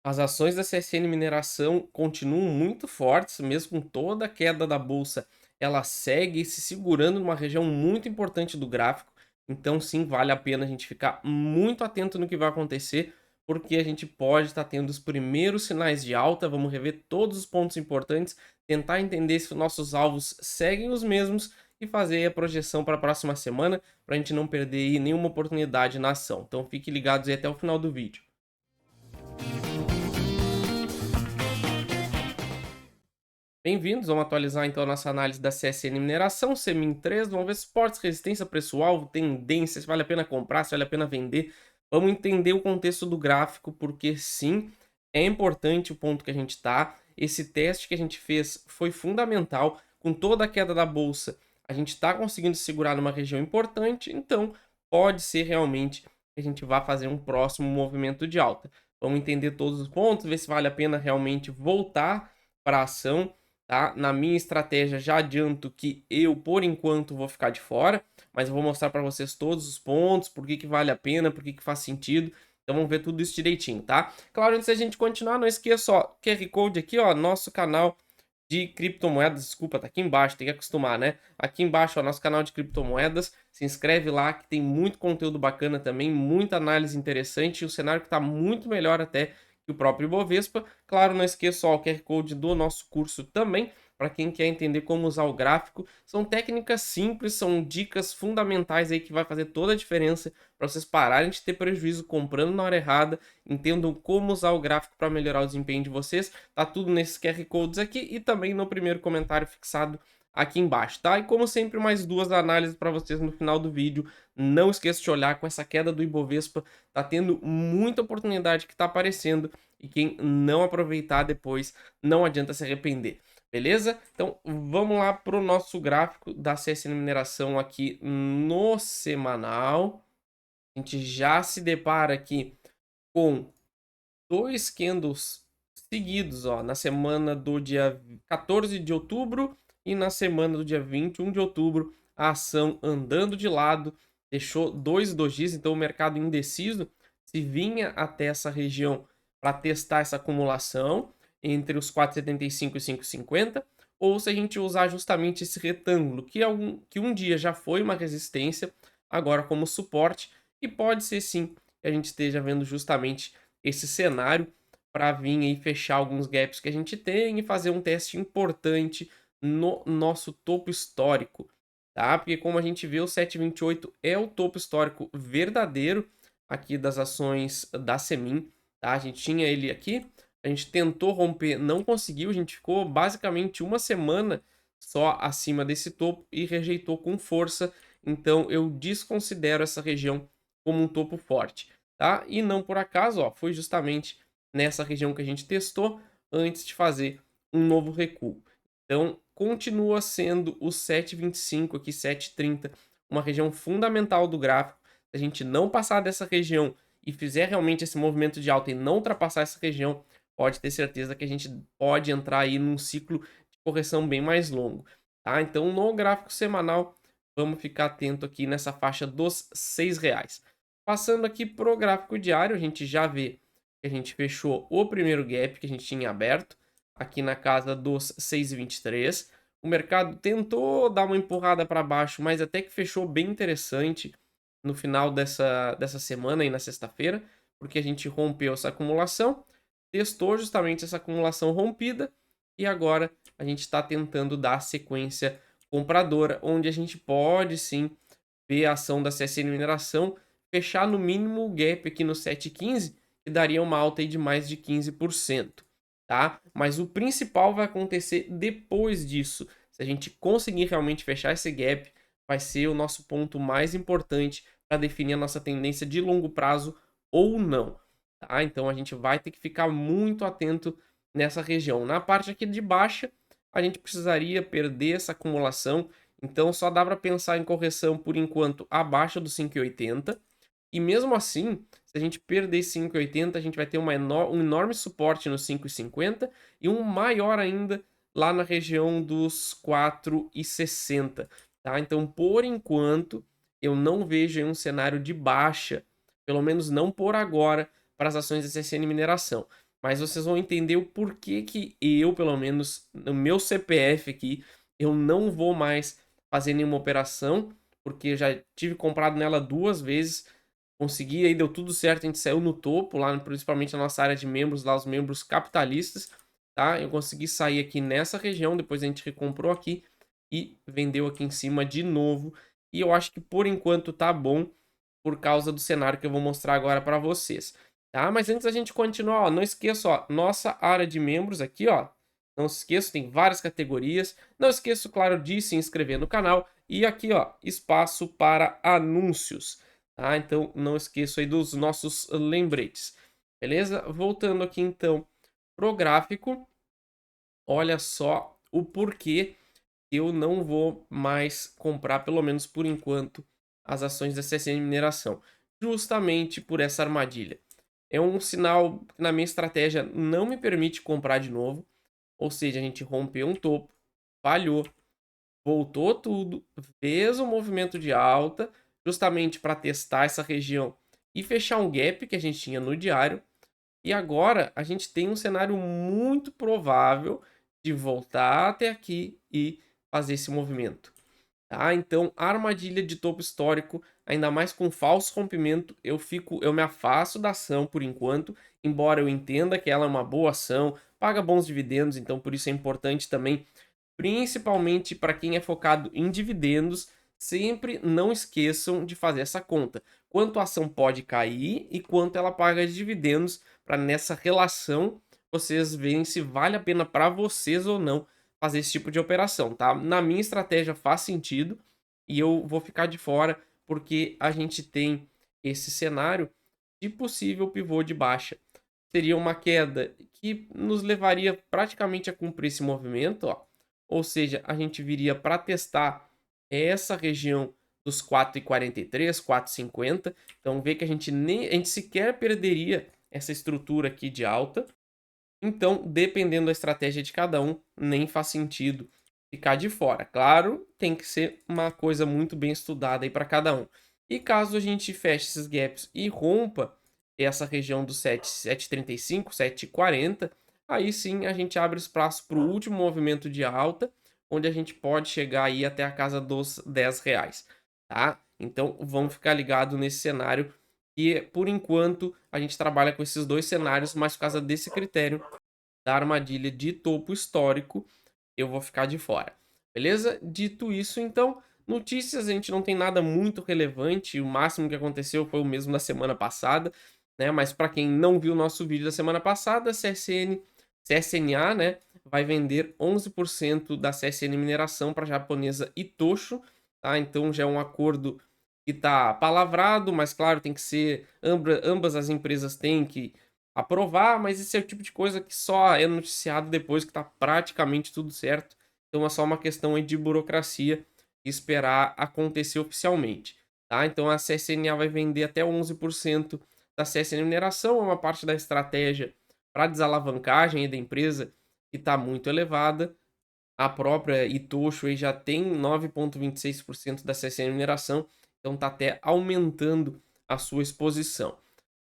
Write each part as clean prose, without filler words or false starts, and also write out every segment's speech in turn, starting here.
As ações da CSN Mineração continuam muito fortes, mesmo com toda a queda da bolsa, ela segue se segurando numa região muito importante do gráfico. Então, sim, vale a pena a gente ficar muito atento no que vai acontecer, porque a gente pode estar tendo os primeiros sinais de alta. Vamos rever todos os pontos importantes, tentar entender se os nossos alvos seguem os mesmos e fazer a projeção para a próxima semana, para a gente não perder aí nenhuma oportunidade na ação. Então, fiquem ligados aí até o final do vídeo. Bem-vindos, vamos atualizar então a nossa análise da CSN Mineração, Semin 3, vamos ver suportes, resistência, preço-alvo, tendências, se vale a pena comprar, se vale a pena vender. Vamos entender o contexto do gráfico, porque sim, é importante o ponto que a gente está. Esse teste que a gente fez foi fundamental, com toda a queda da bolsa, a gente está conseguindo segurar numa região importante, então pode ser realmente que a gente vá fazer um próximo movimento de alta. Vamos entender todos os pontos, ver se vale a pena realmente voltar para a ação, tá? Na minha estratégia já adianto que eu, por enquanto, vou ficar de fora, mas eu vou mostrar para vocês todos os pontos, por que que vale a pena, por que que faz sentido. Então vamos ver tudo isso direitinho, tá? Claro, antes da gente continuar, não esqueça, ó, QR Code aqui, ó, nosso canal de criptomoedas, desculpa, tá aqui embaixo, tem que acostumar, né? Aqui embaixo, ó, nosso canal de criptomoedas, se inscreve lá que tem muito conteúdo bacana também, muita análise interessante, e o cenário que tá muito melhor até que o próprio Ibovespa. Claro, não esqueça ó, o QR Code do nosso curso também, para quem quer entender como usar o gráfico. São técnicas simples, são dicas fundamentais aí que vai fazer toda a diferença para vocês pararem de ter prejuízo comprando na hora errada, entendam como usar o gráfico para melhorar o desempenho de vocês. Tá tudo nesses QR Codes aqui e também no primeiro comentário fixado aqui embaixo, tá? E como sempre, mais duas análises para vocês no final do vídeo. Não esqueça de olhar com essa queda do Ibovespa, tá tendo muita oportunidade que tá aparecendo e quem não aproveitar depois não adianta se arrepender. Beleza? Então vamos lá para o nosso gráfico da CSN Mineração aqui no semanal. A gente já se depara aqui com dois candles seguidos, ó, na semana do dia 14 de outubro e na semana do dia 21 de outubro, a ação andando de lado, deixou dois dojis, então o mercado indeciso se vinha até essa região para testar essa acumulação entre os 4,75 e 5,50, ou se a gente usar justamente esse retângulo, que um dia já foi uma resistência, agora como suporte, e pode ser sim que a gente esteja vendo justamente esse cenário para vir aí fechar alguns gaps que a gente tem e fazer um teste importante no nosso topo histórico, tá? Porque como a gente vê, o 7,28 é o topo histórico verdadeiro aqui das ações da Semin, tá? A gente tinha ele aqui, a gente tentou romper, não conseguiu, a gente ficou basicamente uma semana só acima desse topo e rejeitou com força, então eu desconsidero essa região como um topo forte, tá? E não por acaso, ó, foi justamente nessa região que a gente testou antes de fazer um novo recuo. Então, continua sendo o 7,25 aqui, 7,30, uma região fundamental do gráfico. Se a gente não passar dessa região e fizer realmente esse movimento de alta e não ultrapassar essa região, pode ter certeza que a gente pode entrar aí num ciclo de correção bem mais longo, tá? Então, no gráfico semanal, vamos ficar atento aqui nessa faixa dos R$ 6. Passando aqui pro gráfico diário, a gente já vê que a gente fechou o primeiro gap que a gente tinha aberto, aqui na casa dos 6,23. O mercado tentou dar uma empurrada para baixo, mas até que fechou bem interessante no final dessa semana aí na sexta-feira, porque a gente rompeu essa acumulação, testou justamente essa acumulação rompida e agora a gente está tentando dar sequência compradora, onde a gente pode sim ver a ação da CSN Mineração fechar no mínimo o gap aqui no 7,15, que daria uma alta aí de mais de 15%, tá? Mas o principal vai acontecer depois disso. Se a gente conseguir realmente fechar esse gap, vai ser o nosso ponto mais importante para definir a nossa tendência de longo prazo ou não, tá? Então a gente vai ter que ficar muito atento nessa região. Na parte aqui de baixa, a gente precisaria perder essa acumulação, então só dá para pensar em correção por enquanto abaixo do 5,80. E mesmo assim, se a gente perder 5,80, a gente vai ter um enorme suporte no 5,50 e um maior ainda lá na região dos 4,60, tá? Então, por enquanto, eu não vejo um cenário de baixa, pelo menos não por agora, para as ações da CSN Mineração. mas vocês vão entender o porquê que eu, pelo menos no meu CPF aqui, eu não vou mais fazer nenhuma operação, porque eu já tive comprado nela 2 vezes, consegui, aí deu tudo certo, a gente saiu no topo lá, principalmente na nossa área de membros lá, os membros capitalistas, tá? Eu consegui sair aqui nessa região, depois a gente recomprou aqui e vendeu aqui em cima de novo. E eu acho que por enquanto tá bom, por causa do cenário que eu vou mostrar agora para vocês, tá? Mas antes da gente continuar, ó, não esqueça, ó, nossa área de membros aqui, ó, não se esqueça, tem várias categorias. Não esqueça, claro, de se inscrever no canal e aqui, ó, espaço para anúncios, tá? Então não esqueça aí dos nossos lembretes, beleza? Voltando aqui então pro gráfico, olha só o porquê eu não vou mais comprar, pelo menos por enquanto, as ações da CSN Mineração. Justamente por essa armadilha. É um sinal que na minha estratégia não me permite comprar de novo. Ou seja, a gente rompeu um topo, falhou, voltou tudo, fez um movimento de alta, justamente para testar essa região e fechar um gap que a gente tinha no diário. E agora a gente tem um cenário muito provável de voltar até aqui e fazer esse movimento, tá? Então, a armadilha de topo histórico, ainda mais com falso rompimento, eu me afasto da ação por enquanto, embora eu entenda que ela é uma boa ação, paga bons dividendos, então por isso é importante também, principalmente para quem é focado em dividendos, sempre não esqueçam de fazer essa conta. Quanto a ação pode cair e quanto ela paga de dividendos, para nessa relação vocês verem se vale a pena para vocês ou não fazer esse tipo de operação, tá? Na minha estratégia faz sentido e eu vou ficar de fora porque a gente tem esse cenário de possível pivô de baixa. Seria uma queda que nos levaria praticamente a cumprir esse movimento, ó. Ou seja, a gente viria para testar essa região dos 4,43, 4,50. Então vê que a gente sequer perderia essa estrutura aqui de alta. Então, dependendo da estratégia de cada um, nem faz sentido ficar de fora. Claro, tem que ser uma coisa muito bem estudada aí para cada um. E caso a gente feche esses gaps e rompa essa região do 7,35, 7,40, aí sim a gente abre espaço para o último movimento de alta, onde a gente pode chegar aí até a casa dos R$ 10, tá? Então, vamos ficar ligado nesse cenário e por enquanto a gente trabalha com esses dois cenários, mas por causa desse critério da armadilha de topo histórico, eu vou ficar de fora. Beleza? Dito isso, então, notícias a gente não tem nada muito relevante, o máximo que aconteceu foi o mesmo da semana passada, né? Mas para quem não viu o nosso vídeo da semana passada, CSNA, né, vai vender 11% da CSN Mineração para a japonesa Itochu, tá? Então já é um acordo que está palavrado, mas claro, tem que ser ambas as empresas têm que aprovar, mas esse é o tipo de coisa que só é noticiado depois que está praticamente tudo certo. Então é só uma questão aí de burocracia e esperar acontecer oficialmente, tá? Então a CSNA vai vender até 11% da CSN Mineração, é uma parte da estratégia para desalavancagem aí da empresa que está muito elevada. A própria Itochu aí já tem 9,26% da CSN Mineração, então está até aumentando a sua exposição.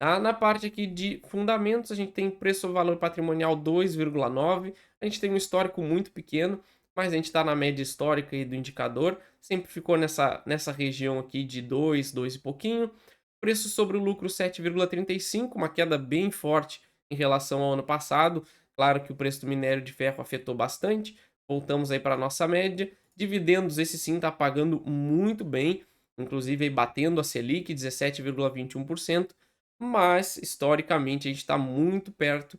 Tá? Na parte aqui de fundamentos, a gente tem preço-valor patrimonial 2,9. A gente tem um histórico muito pequeno, mas a gente está na média histórica aí do indicador. Sempre ficou nessa região aqui de 2, 2 e pouquinho. Preço sobre o lucro 7,35, uma queda bem forte em relação ao ano passado. Claro que o preço do minério de ferro afetou bastante. Voltamos aí para a nossa média. Dividendos, esse sim está pagando muito bem, inclusive aí batendo a Selic, 17,21%, mas historicamente a gente está muito perto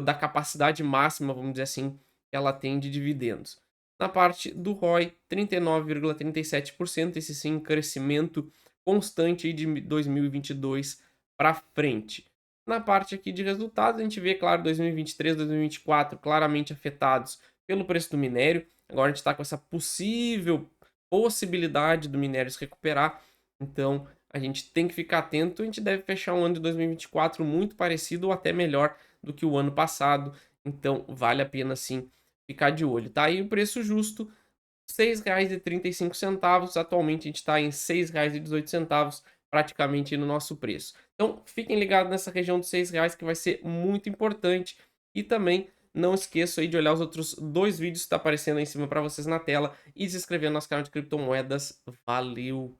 da capacidade máxima, vamos dizer assim, que ela tem de dividendos. Na parte do ROI, 39,37%, esse sim, crescimento constante aí de 2022 para frente. Na parte aqui de resultados, a gente vê, claro, 2023, 2024 claramente afetados pelo preço do minério. Agora a gente está com essa possível possibilidade do minério se recuperar. Então a gente tem que ficar atento. A gente deve fechar um ano de 2024 muito parecido ou até melhor do que o ano passado. Então vale a pena sim ficar de olho. Tá aí o preço justo, R$ 6,35. Atualmente a gente está em R$ 6,18, praticamente no nosso preço. Então, fiquem ligados nessa região dos R$ 6 que vai ser muito importante. E também não esqueçam aí de olhar os outros 2 vídeos que tá aparecendo aí em cima para vocês na tela e se inscrever no nosso canal de criptomoedas. Valeu!